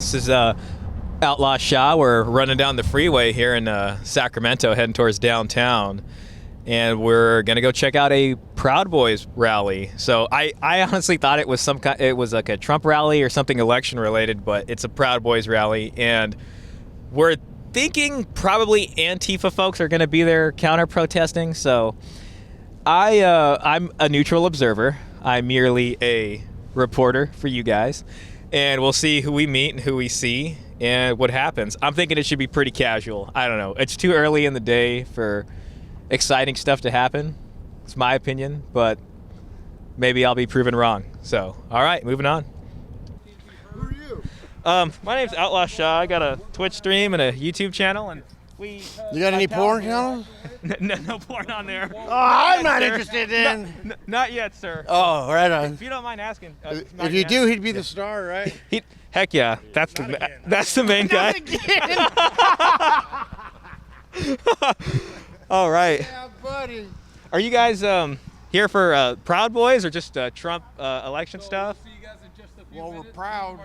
This is OutlawShah. We're running down the freeway here in Sacramento, heading towards downtown, and we're gonna go check out a Proud Boys rally. So I honestly thought it was it was like a Trump rally or something election related, but it's a Proud Boys rally, and we're thinking probably Antifa folks are gonna be there counter protesting. So I'm a neutral observer. I'm merely a reporter for you guys. And we'll see who we meet and who we see and what happens. I'm thinking it should be pretty casual. I don't know. It's too early in the day for exciting stuff to happen. It's my opinion, but maybe I'll be proven wrong. So, all right, moving on. Who are you? My name's OutlawShah. I got a Twitch stream and a YouTube channel, and You got any porn channels? no porn on there. Oh, I'm not interested in. Not yet, sir. Oh, right on. If you don't mind asking. If you do, he'd be the star, right? Heck yeah, that's the main guy. All right. Yeah, buddy. Are you guys here for Proud Boys or just Trump election stuff? Well, we're proud.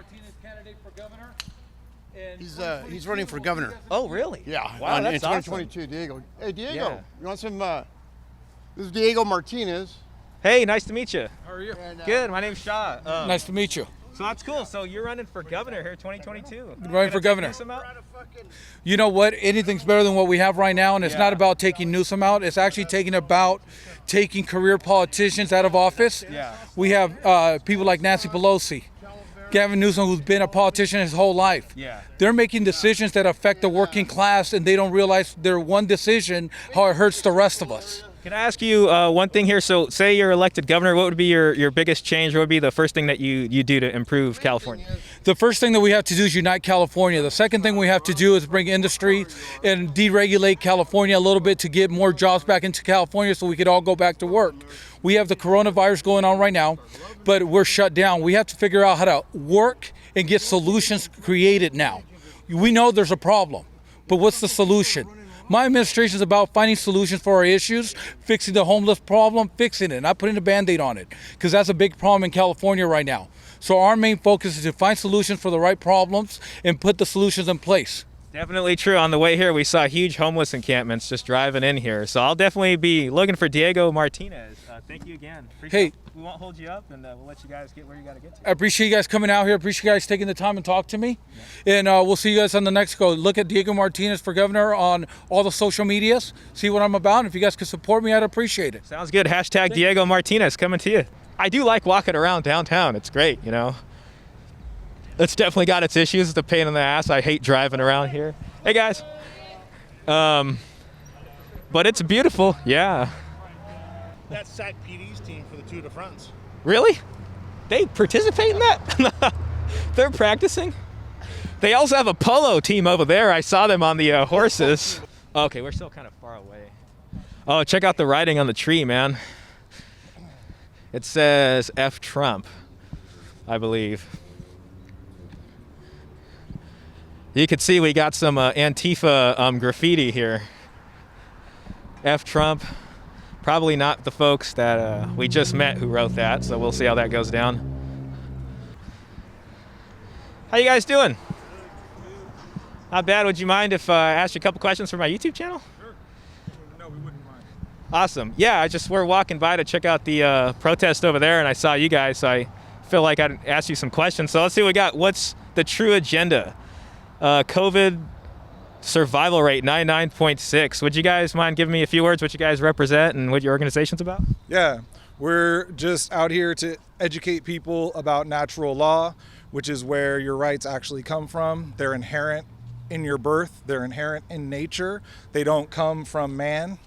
He's running for governor. Oh, really? Yeah. Wow, in that's 2022, awesome. Diego. Hey, Diego. Yeah. You want some? This is Diego Martinez. Hey, nice to meet you. How are you? And, Good. My name's Shah. Nice to meet you. So that's cool. So you're running for governor here, 2022. Running for governor. Newsom out? You know what? Anything's better than what we have right now, and it's Yeah. not about taking Newsom out. It's actually taking career politicians out of office. Yeah. We have people like Nancy Pelosi, Gavin Newsom, who's been a politician his whole life. Yeah. They're making decisions that affect the working class, and they don't realize their one decision, how it hurts the rest of us. Can I ask you one thing here? So say you're elected governor, what would be your biggest change? What would be the first thing that you do to improve California? The first thing that we have to do is unite California. The second thing we have to do is bring industry and deregulate California a little bit to get more jobs back into California so we could all go back to work. We have the coronavirus going on right now, but we're shut down. We have to figure out how to work and get solutions created now. We know there's a problem, but what's the solution? My administration is about finding solutions for our issues, fixing the homeless problem, fixing it, not putting a Band-Aid on it, because that's a big problem in California right now. So our main focus is to find solutions for the right problems and put the solutions in place. Definitely true. On the way here, we saw huge homeless encampments just driving in here. So I'll definitely be looking for Diego Martinez. Thank you again. Appreciate we won't hold you up, and we'll let you guys get where you got to get to. I appreciate you guys coming out here. I appreciate you guys taking the time and talk to me. Yeah. And we'll see you guys on the next go. Look at Diego Martinez for governor on all the social medias. See what I'm about. And if you guys could support me, I'd appreciate it. Sounds good. Hashtag Diego Martinez coming to you. I do like walking around downtown. It's great, you know. It's definitely got its issues. It's a pain in the ass. I hate driving around here. Hey, guys. But it's beautiful. Yeah. That's Sac PD's team for the Tour de France. Really? They participate in that? They're practicing? They also have a polo team over there. I saw them on the horses. Okay, we're still kind of far away. Oh, check out the writing on the tree, man. It says F Trump, I believe. You can see we got some Antifa graffiti here. F Trump. Probably not the folks that we just met who wrote that, so we'll see how that goes down. How you guys doing? Not bad. Would you mind if I asked you a couple questions for my YouTube channel? Sure. No, we wouldn't mind. Awesome. Yeah, we're walking by to check out the protest over there, and I saw you guys, so I feel like I'd ask you some questions. So let's see what we got. What's the true agenda? COVID survival rate 99.6. Would you guys mind giving me a few words what you guys represent and what your organization's about? Yeah, we're just out here to educate people about natural law, which is where your rights actually come from. They're inherent in your birth. They're inherent in nature. They don't come from man.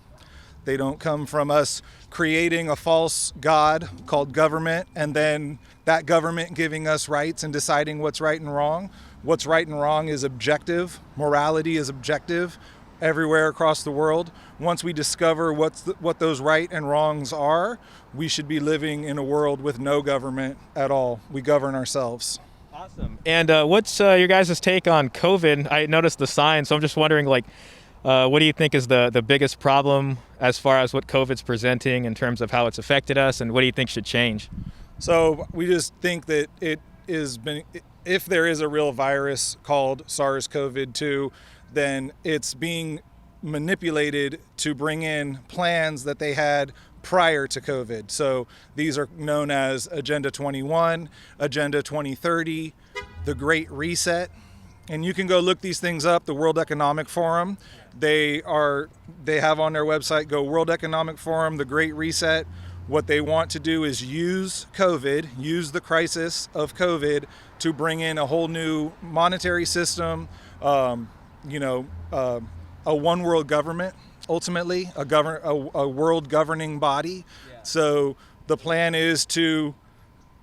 They don't come from us creating a false god called government and then that government giving us rights and deciding what's right and wrong. What's right and wrong is objective. Morality is objective everywhere across the world. Once we discover what those right and wrongs are, we should be living in a world with no government at all. We govern ourselves. Awesome. And what's your guys' take on COVID? I noticed the sign, so I'm just wondering, what do you think is the biggest problem as far as what COVID's presenting in terms of how it's affected us, and what do you think should change? So we just think that it if there is a real virus called SARS-CoV-2, then it's being manipulated to bring in plans that they had prior to COVID. So these are known as Agenda 21, Agenda 2030, the Great Reset. And you can go look these things up. The World Economic Forum, they have on their website, go World Economic Forum, the Great Reset. What they want to do is use the crisis of COVID to bring in a whole new monetary system, a one world government, ultimately, a world governing body. Yeah. So the plan is to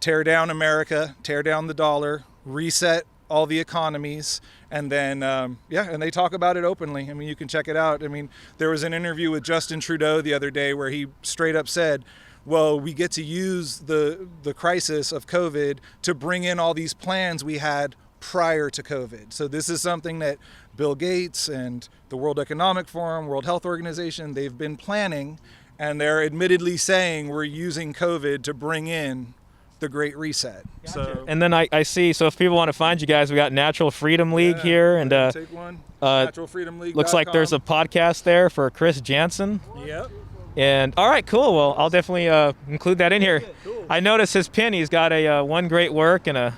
tear down America, tear down the dollar, reset all the economies, and then, and they talk about it openly. I mean, you can check it out. I mean, there was an interview with Justin Trudeau the other day where he straight up said, well, we get to use the crisis of COVID to bring in all these plans we had prior to COVID. So this is something that Bill Gates and the World Economic Forum, World Health Organization, they've been planning, and they're admittedly saying we're using COVID to bring in the Great Reset. Gotcha. So, and then I see, so if people want to find you guys, we got Natural Freedom League here, and take one. NaturalFreedomLeague.com. Looks like there's a podcast there for Chris Jansen. Yep. And all right, cool. Well, I'll definitely include that in here. Cool. I noticed his pin. He's got a one great work and a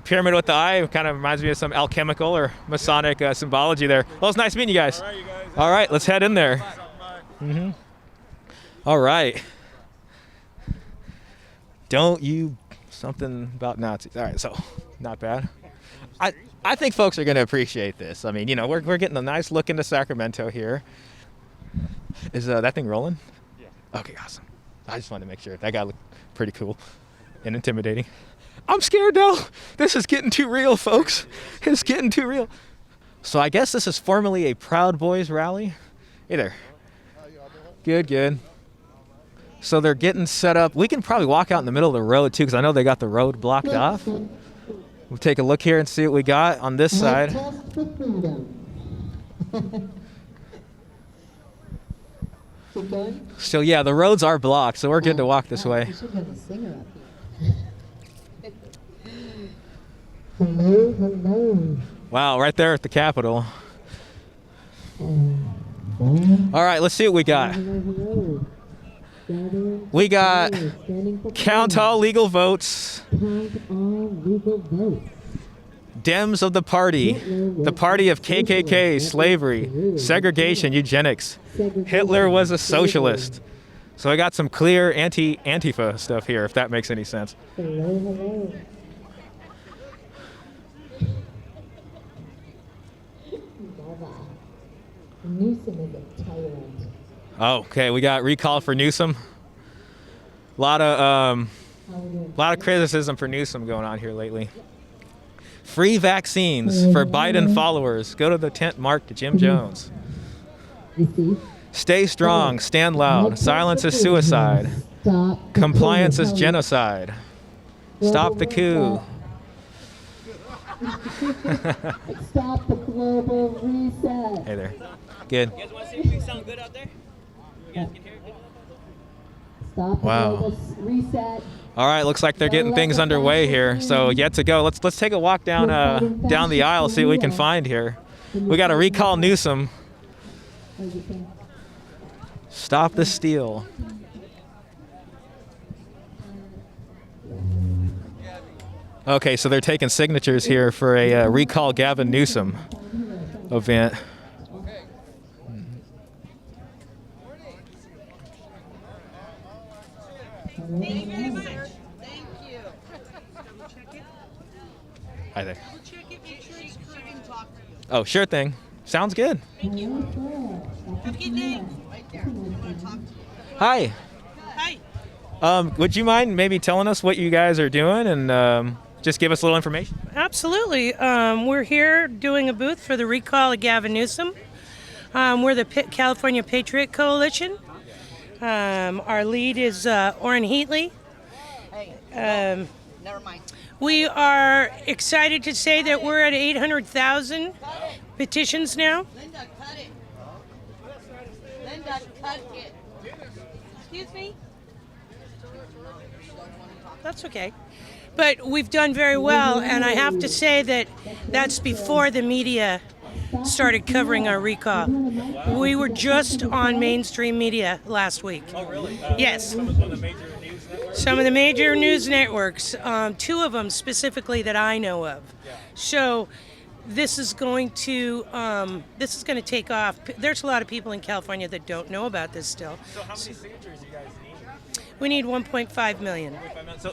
pyramid with the eye. It kind of reminds me of some alchemical or Masonic symbology there. Well, it's nice meeting you guys. All right, let's head in there. Mm-hmm. All right. Don't you something about Nazis? All right, so not bad. I think folks are going to appreciate this. I mean, we're getting a nice look into Sacramento here. Is that thing rolling? Yeah. Okay, awesome. I just wanted to make sure. That guy looked pretty cool and intimidating. I'm scared now. This is getting too real, folks. It's getting too real. So I guess this is formally a Proud Boys rally. Hey there. Good. So they're getting set up. We can probably walk out in the middle of the road, too, because I know they got the road blocked off. We'll take a look here and see what we got on this side. So, yeah, the roads are blocked, so we're good to walk this way. We should have a singer up here. Hello. Wow, right there at the Capitol. All right, let's see what we got. We got count all legal votes. Dems of the party of KKK, slavery, segregation, eugenics. Hitler was a socialist. So I got some clear anti-Antifa stuff here, if that makes any sense. Hello. Newsom is a tyrant. Oh, okay, we got recall for Newsom. A lot of criticism for Newsom going on here lately. Free vaccines for Biden followers. Go to the tent marked Jim Jones. Stay strong, stand loud. Silence is suicide. Compliance is genocide. Stop the coup. Stop the global reset. Hey there. Good. You guys want to see if we sound good out there? You guys can hear it? Stop the global reset. All right, looks like they're getting things underway here. So yet to go. Let's take a walk down the aisle, see what we can find here. We got to recall Newsom. Stop the steal. Okay, so they're taking signatures here for a recall Gavin Newsom event. Thank you very much. Thank you. Hi there. We'll check it, make sure it's correct and talk to you. Oh, sure thing. Sounds good. Thank you. Have a good day. Right there. I want to talk to you. Hi. Hi. Would you mind maybe telling us what you guys are doing and just give us a little information? Absolutely. We're here doing a booth for the recall of Gavin Newsom. We're the California Patriotic Coalition. Our lead is Orrin Heatley. Never mind. We are excited to say that we're at 800,000 petitions now. Linda, cut it. Linda, cut it. Excuse me? That's okay. But we've done very well, and I have to say that that's before the media started covering our recall. We were just on mainstream media last week. Oh, really? Yes. Some of the major news networks? Some of the major news networks, two of them specifically that I know of. So this is going to take off. There's a lot of people in California that don't know about this still. So how many signatures do you guys need? We need 1.5 million.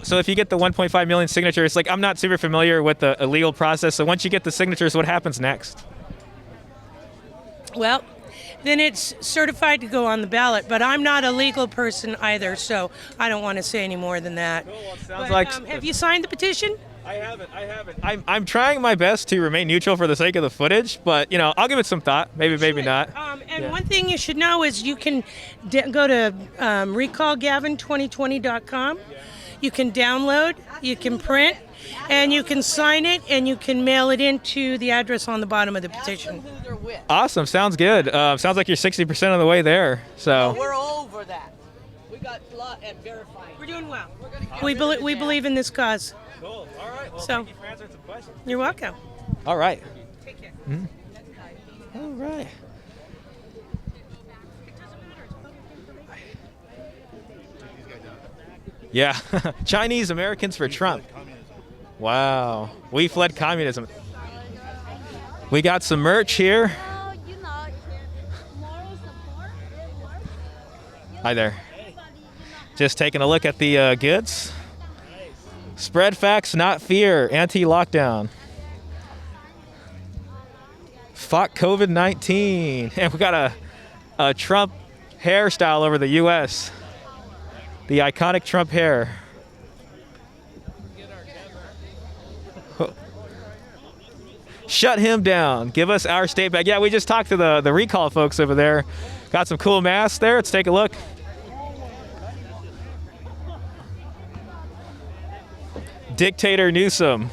So if you get the 1.5 million signatures, like I'm not super familiar with the legal process. So once you get the signatures, what happens next? Well, then it's certified to go on the ballot, but I'm not a legal person either, so I don't want to say any more than that. Cool, well, it sounds But, like have you signed the petition? I haven't. I'm trying my best to remain neutral for the sake of the footage, but I'll give it some thought. Maybe not. And one thing you should know is you can go to recallgavin2020.com. You can download, you can print, and you can sign it, and you can mail it into the address on the bottom of the petition. Awesome. Sounds good. Sounds like you're 60% of the way there. So We're over that. We got a lot and verified. We're doing well. We believe in this cause. cool. All right. Well, So- thank you for answering some questions. You're welcome. All right. Take care. All right. Yeah, Chinese Americans for Trump. Wow, we fled communism. We got some merch here. Hi there. Just taking a look at the goods. Spread facts, not fear. Anti-lockdown. Fuck COVID-19. And we got a Trump hairstyle over the U.S. The iconic Trump hair. Shut him down. Give us our state back. Yeah, we just talked to the recall folks over there. Got some cool masks there. Let's take a look. Dictator Newsom.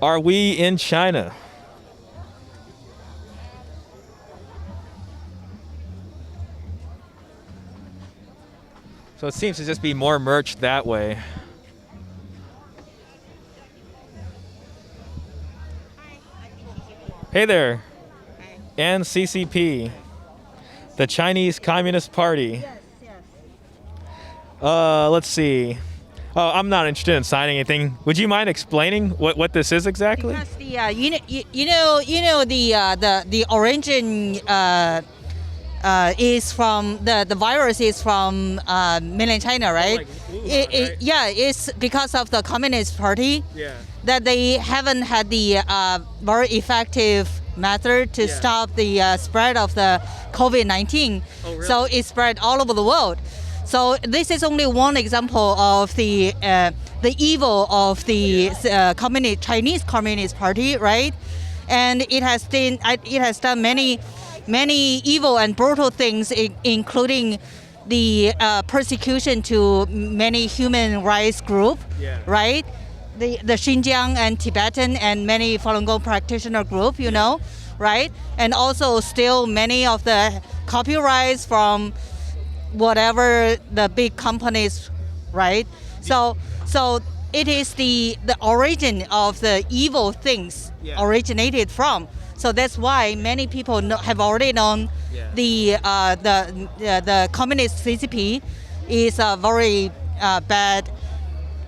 Are we in China? So it seems to just be more merch that way. Hey there. anti-CCP, the Chinese Communist Party. Yes, yes. Let's see. Oh, I'm not interested in signing anything. Would you mind explaining what this is exactly? Because the origin is from the virus is from mainland China, right? like Wuhan, right? Yeah, it's because of the Communist Party Yeah. that they haven't had the very effective method to Yeah. stop the spread of the COVID-19. Oh, really? So it spread all over the world. So this is only one example of the evil of the Chinese Communist Party, right? And it has done many evil and brutal things, including the persecution to many human rights groups, Yeah. right? The Xinjiang and Tibetan and many Falun Gong practitioner group, you know, right? And also steal many of the copyrights from whatever the big companies, right? So it is the origin of the evil things originated from. So that's why many people have already known the communist CCP is a very bad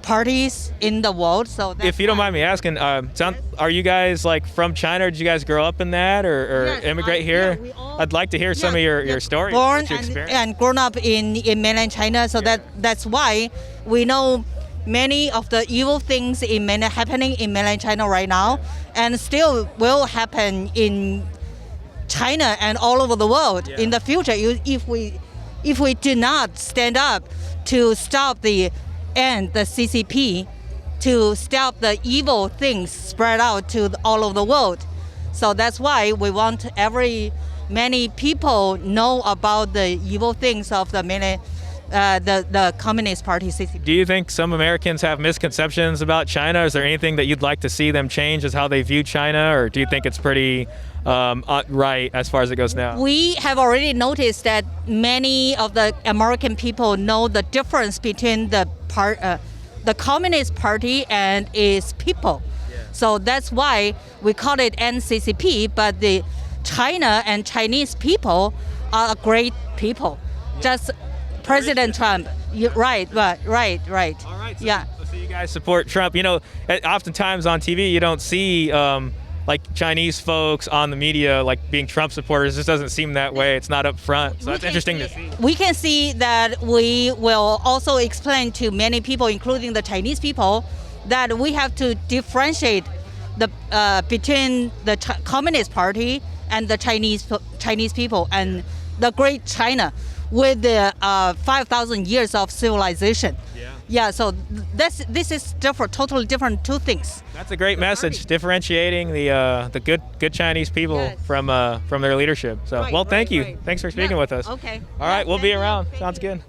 parties in the world. So that's If you don't why- mind me asking, are you guys like from China? Or did you guys grow up in that or Yes, immigrate yeah, here? we all- I'd like to hear some of your stories. Born what you experienced. and grown up in mainland China, so that's why we know many of the evil things happening in mainland China right now, and still will happen in China and all over the world in the future. If we do not stand up to stop the CCP, to stop the evil things spread out to all over the world. So that's why we want many people know about the evil things of the the Communist Party, CCP. Do you think some Americans have misconceptions about China? Is there anything that you'd like to see them change as how they view China, or do you think it's pretty right as far as it goes now? We have already noticed that many of the American people know the difference between the Communist Party and its people. So that's why we call it anti-CCP, but the China and Chinese people are great people. Just President Trump. Right. All right. So, Yeah. So you guys support Trump. You know, oftentimes on TV you don't see like Chinese folks on the media like being Trump supporters. It just doesn't seem that way. It's not up front. So that's interesting to see. We can see that we will also explain to many people, including the Chinese people, that we have to differentiate the between the Communist Party and the Chinese people and the Great China with the 5,000 years of civilization. Yeah. So this is different, totally different two things. That's a great message, differentiating the good Chinese people from their leadership. So well, thank you. Right. Thanks for speaking with us. Okay. All right, we'll be Thank you. around. Thank Sounds you. good.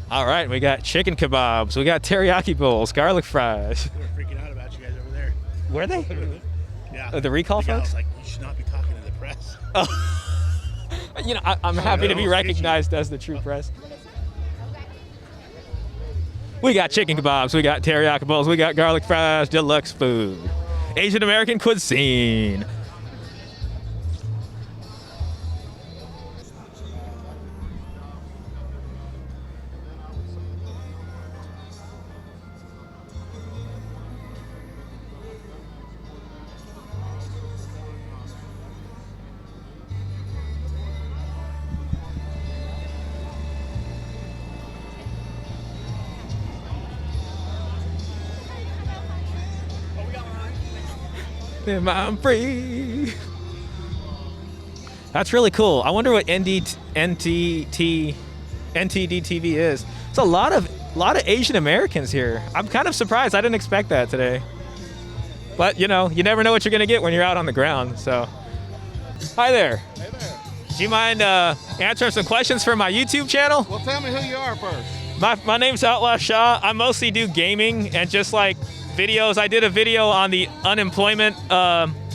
All right, we got chicken kebabs, we got teriyaki bowls, garlic fries. They were freaking out about you guys over there. Were they? Yeah. The recall The gal folks? was like, you should not be talking to the press. You know, I'm happy to be recognized as the true press. We got chicken kebabs, we got teriyaki bowls, we got garlic fries, deluxe food, Asian American cuisine. I'm free. That's really cool. I wonder what NTD TV is. It's a lot of Asian Americans here. I'm kind of surprised. I didn't expect that today. But you know, you never know what you're gonna get when you're out on the ground. So, hi there. Hey there. Do you mind answering some questions for my YouTube channel? Well, tell me who you are first. My name's OutlawShah. I mostly do gaming and just like videos. I did a video on the unemployment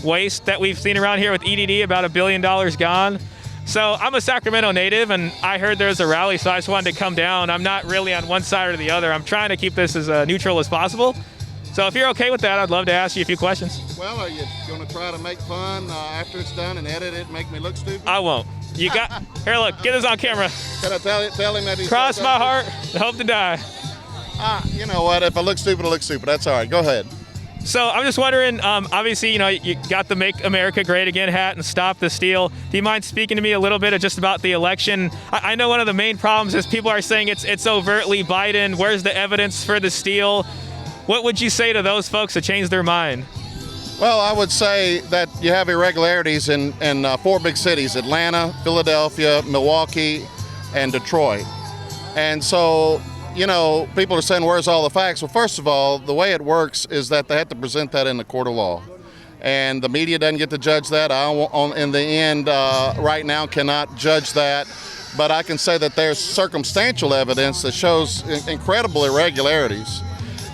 waste that we've seen around here with EDD, about $1 billion gone. So I'm a Sacramento native, and I heard there's a rally, so I just wanted to come down. I'm not really on one side or the other. I'm trying to keep this as neutral as possible. So if you're okay with that, I'd love to ask you a few questions. Well, are you going to try to make fun after it's done and edit it and make me look stupid? I won't. You got here. Look, get this on camera. Can I tell him that he's Cross my heart, hope to die. You know what? If I look stupid, I look stupid. That's all right. Go ahead. So I'm just wondering, obviously, you know, you got the Make America Great Again hat and Stop the Steal. Do you mind speaking to me a little bit just about the election? I know one of the main problems is people are saying it's overtly Biden. Where's the evidence for the steal? What would you say to those folks to change their mind? Well, I would say that you have irregularities in 4 big cities: Atlanta, Philadelphia, Milwaukee, and Detroit. And so, you know, people are saying, where's all the facts? Well, first of all, the way it works is that they have to present that in the court of law. And the media doesn't get to judge that. In the end, right now, cannot judge that. But I can say that there's circumstantial evidence that shows incredible irregularities.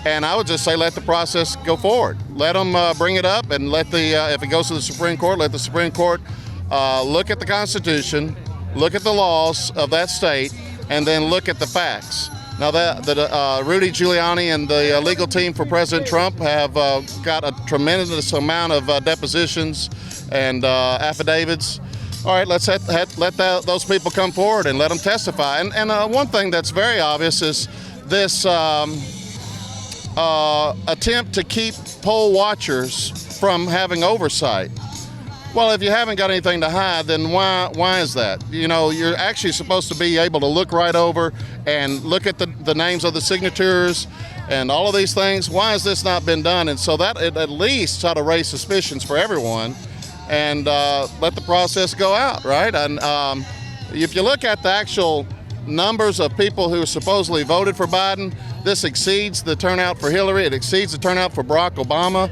And I would just say let the process go forward. Let them bring it up, and let if it goes to the Supreme Court, let the Supreme Court look at the Constitution, look at the laws of that state, and then look at the facts. Now, Rudy Giuliani and the legal team for President Trump have got a tremendous amount of depositions and affidavits. All right, let's let those people come forward and let them testify. And one thing that's very obvious is this attempt to keep poll watchers from having oversight. Well, if you haven't got anything to hide, then why is that? You know, you're actually supposed to be able to look right over and look at the names of the signatures and all of these things. Why has this not been done? And so that it at least ought to raise suspicions for everyone and let the process go out, right? And if you look at the actual numbers of people who supposedly voted for Biden, this exceeds the turnout for Hillary. It exceeds the turnout for Barack Obama.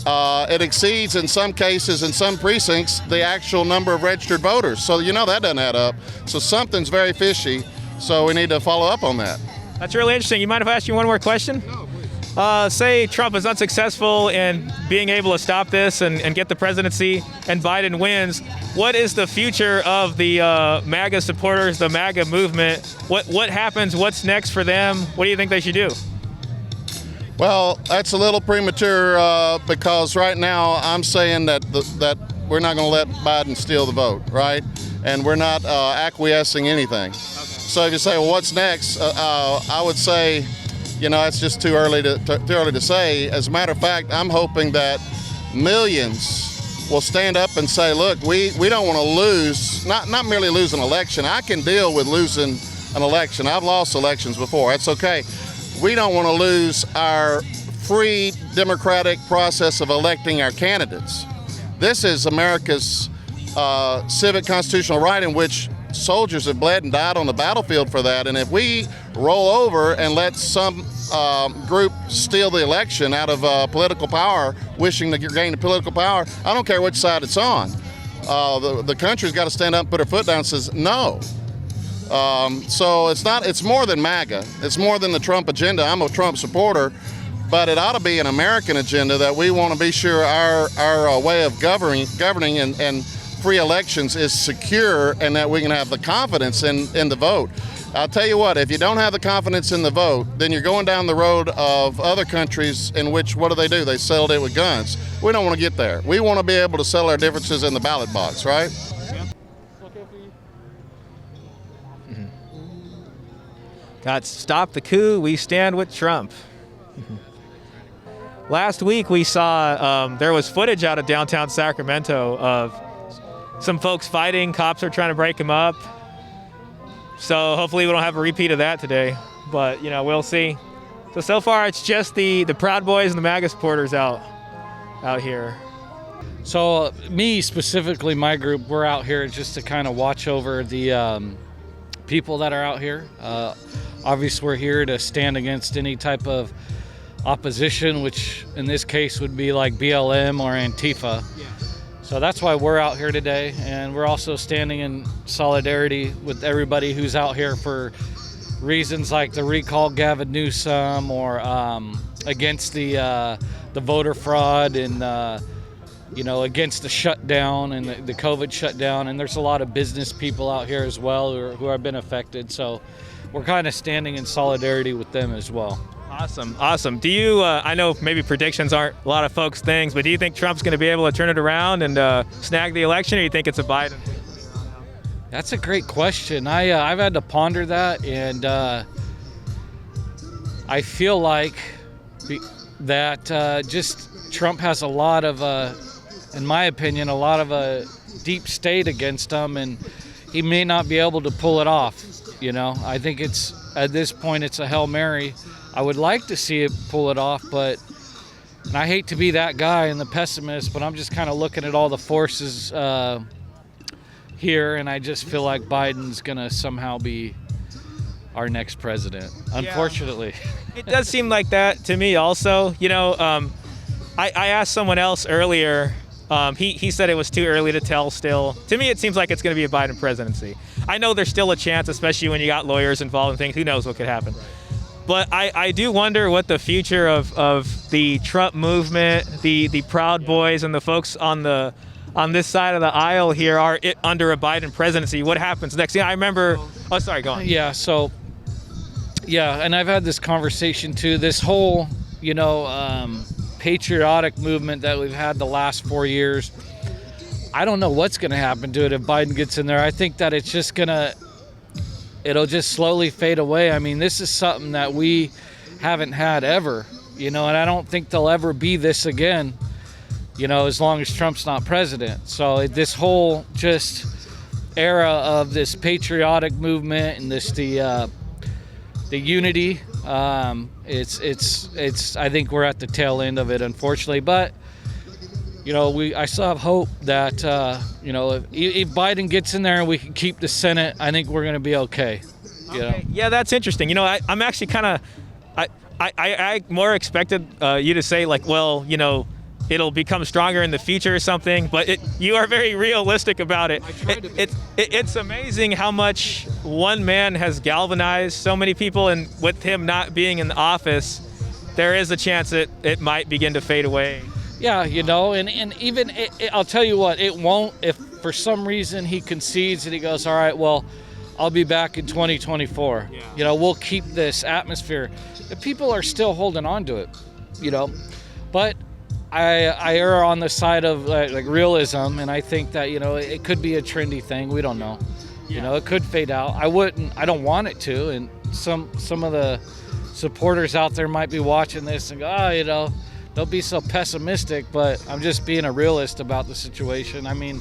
it exceeds in some cases, in some precincts, the actual number of registered voters. So that doesn't add up. So something's very fishy. So we need to follow up on that. That's really interesting. You mind if I ask you one more question? No, please. Say Trump is unsuccessful in being able to stop this and get the presidency, and Biden wins. What is the future of the MAGA supporters, the MAGA movement? What happens? What's next for them? What do you think they should do? Well, that's a little premature because right now I'm saying that that we're not going to let Biden steal the vote, right? And we're not acquiescing anything. Okay. So if you say, well, what's next? I would say, it's just too early to say. As a matter of fact, I'm hoping that millions will stand up and say, look, we don't want to lose, not merely lose an election. I can deal with losing an election. I've lost elections before. That's okay. We don't want to lose our free democratic process of electing our candidates. This is America's civic constitutional right in which soldiers have bled and died on the battlefield for that. And if we roll over and let some group steal the election out of political power, wishing to gain political power, I don't care which side it's on. The country's got to stand up and put her foot down and says no. So it's more than MAGA. It's more than the Trump agenda. I'm a Trump supporter, but it ought to be an American agenda that we want to be sure our way of governing and free elections is secure, and that we can have the confidence in the vote. I'll tell you what, if you don't have the confidence in the vote, then you're going down the road of other countries in which, what do? They settled it with guns. We don't want to get there. We want to be able to settle our differences in the ballot box, right? God, stop the coup. We stand with Trump. Last week we saw there was footage out of downtown Sacramento of some folks fighting. Cops are trying to break them up. So hopefully we don't have a repeat of that today. But, we'll see. So far it's just the Proud Boys and the MAGA supporters out here. So me specifically, my group, we're out here just to kind of watch over the people that are out here. Obviously, we're here to stand against any type of opposition, which in this case would be like BLM or Antifa. Yeah. So that's why we're out here today, and we're also standing in solidarity with everybody who's out here for reasons like the recall Gavin Newsom, or against the voter fraud, and against the shutdown and the COVID shutdown. And there's a lot of business people out here as well who have been affected. So we're kind of standing in solidarity with them as well. Awesome. Do you, I know maybe predictions aren't a lot of folks' things, but do you think Trump's going to be able to turn it around and snag the election, or do you think it's a Biden? That's a great question. I've had to ponder that, and I feel like that just Trump has a lot of, in my opinion, a lot of deep state against him, and he may not be able to pull it off. I think at this point it's a Hail Mary. I would like to see it pull it off, and I hate to be that guy and the pessimist, but I'm just kind of looking at all the forces here, and I just feel like Biden's gonna somehow be our next president, unfortunately. Yeah. It does seem like that to me also. I asked someone else earlier. He said it was too early to tell still. To me, it seems like it's going to be a Biden presidency. I know there's still a chance, especially when you got lawyers involved and things. Who knows what could happen. But I do wonder what the future of the Trump movement, the Proud Boys, and the folks on this side of the aisle here are under a Biden presidency. What happens next? I remember. Oh, sorry, go on. Yeah. So. Yeah, and I've had this conversation too. This whole, patriotic movement that we've had the last 4 years. I don't know what's going to happen to it if Biden gets in there. I think that it's just it'll just slowly fade away. I mean, this is something that we haven't had ever, and I don't think there'll ever be this again, as long as Trump's not president. So this whole just era of this patriotic movement and the unity, it's I think we're at the tail end of it, unfortunately. But I still have hope that if Biden gets in there and we can keep the Senate, I think we're going to be okay. Yeah, that's interesting. I'm actually kind of I more expected you to say like, well, it'll become stronger in the future or something. But you are very realistic about it. It's amazing how much one man has galvanized so many people, and with him not being in the office, there is a chance that it might begin to fade away. Yeah, you know, and even I'll tell you what, it won't if for some reason he concedes and he goes, all right, well, I'll be back in 2024. Yeah. You know, we'll keep this atmosphere. The people are still holding on to it, you know. But I err on the side of like realism, and I think that, you know, it could be a trendy thing. We don't know. Yeah. You know, it could fade out. I don't want it to. And some of the supporters out there might be watching this and go, oh, you know, don't be so pessimistic. But I'm just being a realist about the situation. I mean,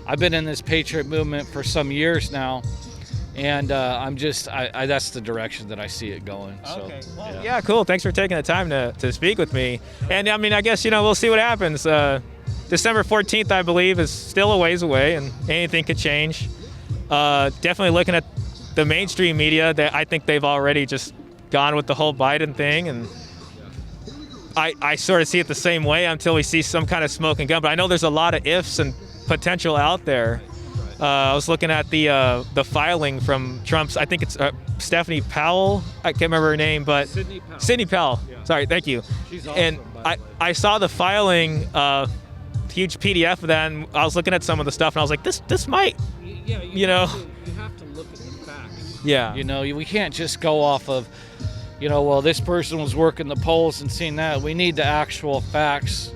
I've been in this Patriot movement for some years now. And that's the direction that I see it going. So, okay. Well, yeah, cool. Thanks for taking the time to speak with me. And I mean, I guess, you know, we'll see what happens. December 14th, I believe, is still a ways away, and anything could change. Definitely looking at the mainstream media, that I think they've already just gone with the whole Biden thing. And I sort of see it the same way until we see some kind of smoke and gun. But I know there's a lot of ifs and potential out there. I was looking at the filing from Trump's, I think it's Stephanie Powell. I can't remember her name, but Sidney Powell. Yeah. Sorry, thank you. She's awesome, and I saw the filing, huge PDF of that, and I was looking at some of the stuff, and I was like, this might, you know. You have to look at the facts. Yeah. You know, we can't just go off of, you know, well, this person was working the polls and seeing that. We need the actual facts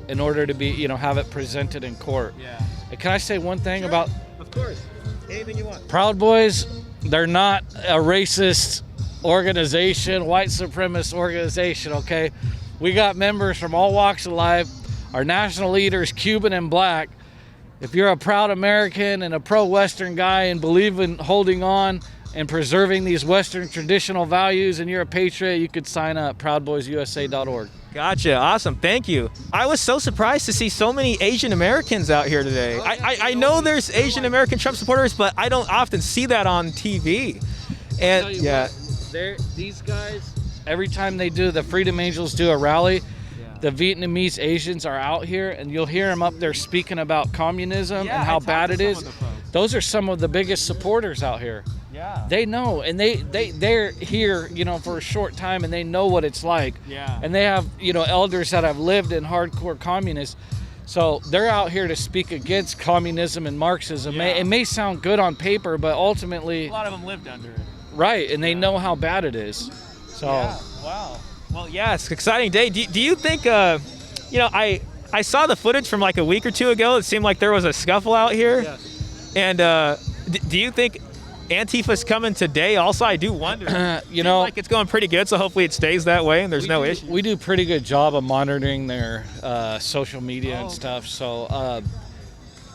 in order to be, you know, have it presented in court. Yeah. Can I say one thing about? Of course. Anything you want. Proud Boys, they're not a racist organization, white supremacist organization, okay? We got members from all walks of life. Our national leaders, Cuban and black. If you're a proud American and a pro-Western guy and believe in holding on and preserving these Western traditional values and you're a patriot, you could sign up, proudboysusa.org. Gotcha. Awesome. Thank you. I was so surprised to see so many Asian Americans out here today. I know there's Asian American Trump supporters, but I don't often see that on TV. And yeah, these guys, every time they do, the Freedom Angels do a rally, the Vietnamese Asians are out here, and you'll hear them up there speaking about communism and how bad it is. Those are some of the biggest supporters out here. Yeah. They know, and they're here, you know, for a short time, and they know what it's like. Yeah. And they have, you know, elders that have lived in hardcore communists. So they're out here to speak against communism and Marxism. Yeah. It may sound good on paper, but ultimately... A lot of them lived under it. Right, and they know how bad it is. So. Yeah, wow. Well, yeah, it's an exciting day. Do you think, you know, I saw the footage from like a week or two ago. It seemed like there was a scuffle out here. Yes. And do you think Antifa's coming today? Also, I do wonder. You know, like it's going pretty good, so hopefully it stays that way and there's no issue. We do a pretty good job of monitoring their social media and stuff. So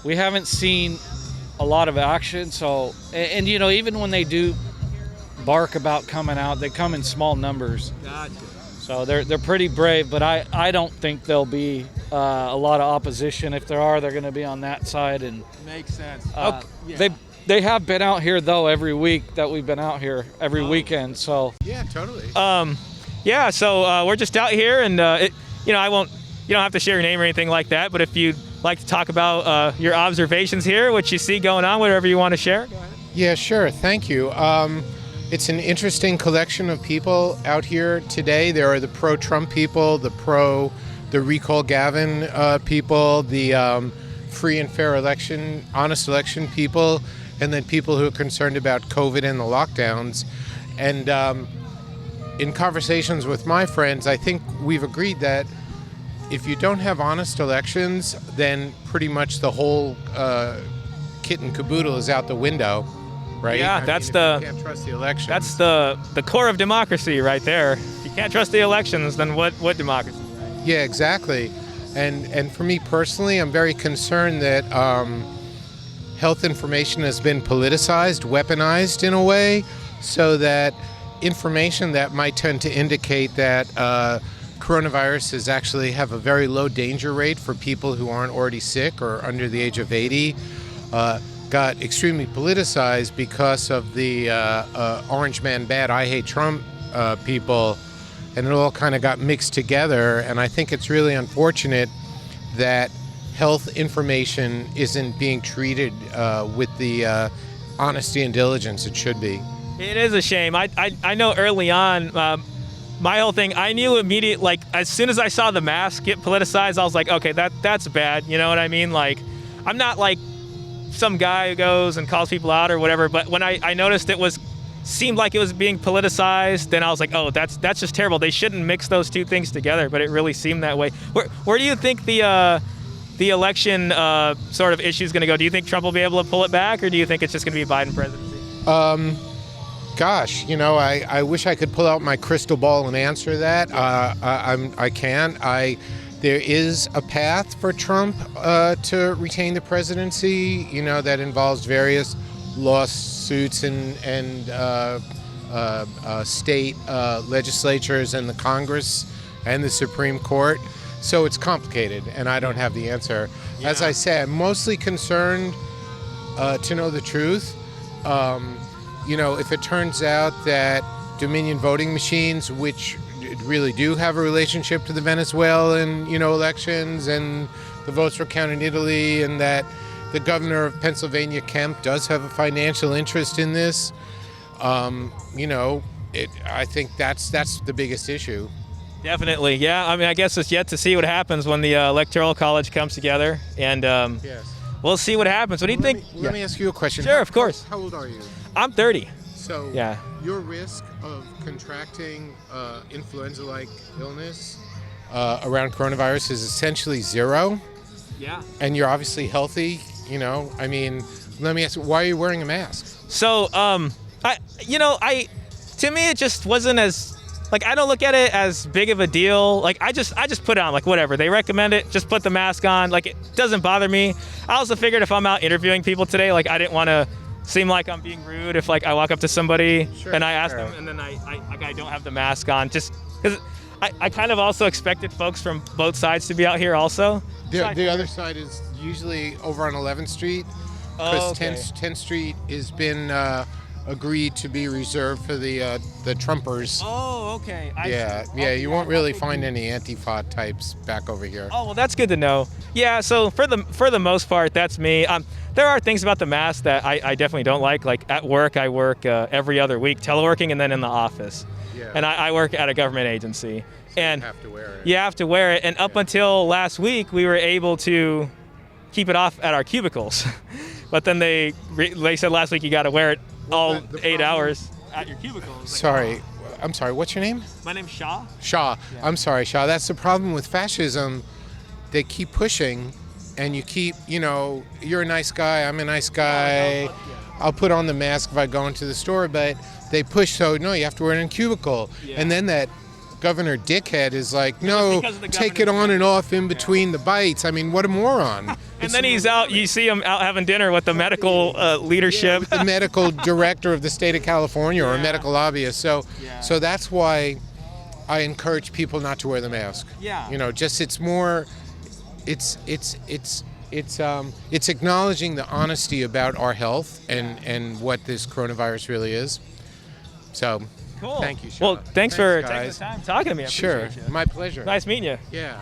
we haven't seen a lot of action. So, and you know, even when they do bark about coming out, they come in small numbers. Gotcha. So they're pretty brave, but I don't think there'll be a lot of opposition. If there are, they're going to be on that side. And makes sense. Okay. Yeah. They have been out here though every week that we've been out here every weekend. So yeah, totally. Yeah. So we're just out here, and you know, you don't have to share your name or anything like that. But if you'd like to talk about your observations here, what you see going on, whatever you want to share. Go ahead. Yeah, sure. Thank you. It's an interesting collection of people out here today. There are the pro-Trump people, the recall Gavin people, the free and fair election, honest election people, and then people who are concerned about COVID and the lockdowns. And in conversations with my friends, I think we've agreed that if you don't have honest elections, then pretty much the whole kit and caboodle is out the window. Right? Yeah, you can't trust the elections. That's the core of democracy right there. If you can't trust the elections, then what democracy? Right? Yeah, exactly. And for me personally, I'm very concerned that health information has been politicized, weaponized in a way, so that information that might tend to indicate that coronaviruses actually have a very low danger rate for people who aren't already sick or under the age of 80 got extremely politicized because of the Orange Man Bad, I Hate Trump people, and it all kind of got mixed together. And I think it's really unfortunate that health information isn't being treated with the honesty and diligence it should be. It is a shame. I know early on, my whole thing, I knew immediately, like, as soon as I saw the mask get politicized, I was like, okay, that's bad. You know what I mean? Like, I'm not like some guy who goes and calls people out or whatever, but when I noticed seemed like it was being politicized, then I was like, oh, that's just terrible. They shouldn't mix those two things together, but it really seemed that way. Where do you think the election sort of issue is going to go? Do you think Trump will be able to pull it back, or do you think it's just going to be Biden presidency? Gosh, I wish I could pull out my crystal ball and answer that. I can't. There is a path for Trump to retain the presidency, that involves various lawsuits and state legislatures and the Congress and the Supreme Court. So it's complicated, and I don't have the answer. Yeah. As I say, I'm mostly concerned to know the truth. If it turns out that Dominion voting machines, which really do have a relationship to the Venezuelan, elections, and the votes were counted in Italy, and that the governor of Pennsylvania, Kemp, does have a financial interest in this, I think that's the biggest issue. Definitely, yeah. I mean, I guess it's yet to see what happens when the Electoral College comes together, and yes. We'll see what happens. What do you think? Let me ask you a question. Sure, of course. How old are you? I'm 30. So yeah. Your risk of contracting influenza-like illness around coronavirus is essentially zero. Yeah. And you're obviously healthy. Let me ask you, why are you wearing a mask? So, to me, it just wasn't as, like, I don't look at it as big of a deal. Like, I just put it on, like, whatever. They recommend it, just put the mask on. Like, it doesn't bother me. I also figured if I'm out interviewing people today, like, I didn't want to seem like I'm being rude if, like, I walk up to somebody and I ask them and then I don't have the mask on, just because I kind of also expected folks from both sides to be out here also. The other side is usually over on 11th Street, because 10th Street has been agreed to be reserved for the Trumpers. Oh, okay. You won't really find any Antifa types back over here. Oh, well, that's good to know. Yeah, so for the most part, that's me. There are things about the mask that I definitely don't like. Like at work, I work every other week, teleworking, and then in the office. Yeah. And I work at a government agency. So and you have to wear it. You have to wear it. And up until last week, we were able to keep it off at our cubicles. But then they said last week you got to wear it all 8 hours at your cubicles. Sorry. I'm sorry. What's your name? My name's Shah. Shah. Yeah. I'm sorry, Shah. That's the problem with fascism. They keep pushing, and you keep, you're a nice guy, I'm a nice guy. I'll put on the mask if I go into the store, but they push, so no, you have to wear it in a cubicle. Yeah. And then that Governor Dickhead is like, no, take it on and off in between the bites. I mean, what a moron. And then he's out, you see him out having dinner with the medical leadership. With the medical director of the state of California or a medical lobbyist. So that's why I encourage people not to wear the mask. Yeah. It's acknowledging the honesty about our health and what this coronavirus really is. So, cool. Thank you, Shah. Well, thanks for taking the time talking to me. I sure, appreciate you. My pleasure. Nice meeting you. Yeah.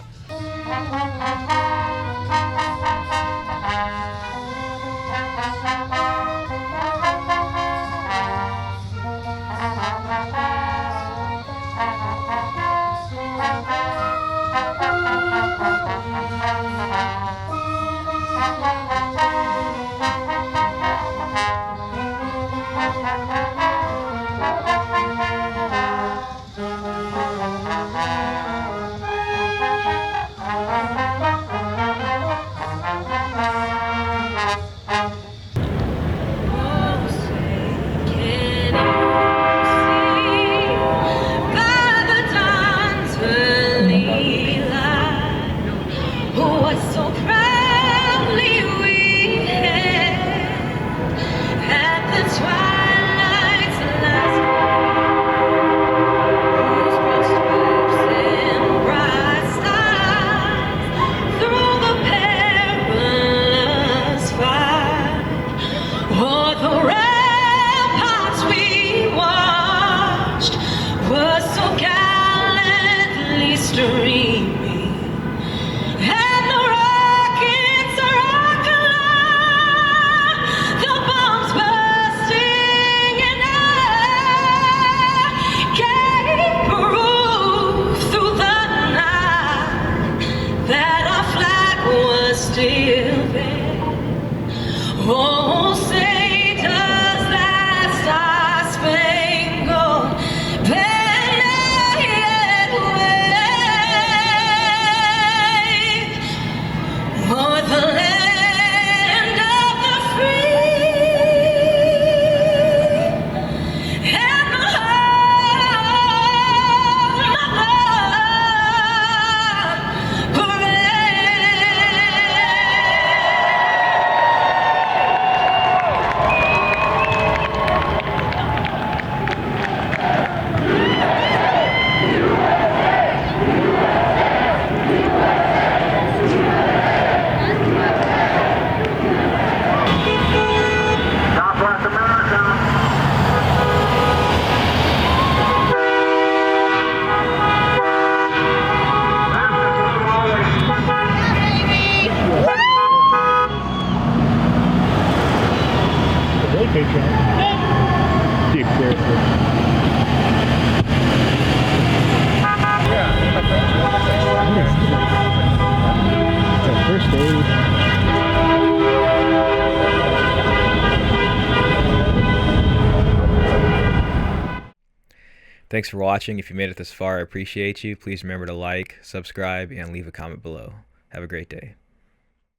Oh, say does that star-spangled banner yet wave o'er the land of the free and the home of the Thanks for watching. If you made it this far, I appreciate you. Please remember to like, subscribe, and leave a comment below. Have a great day.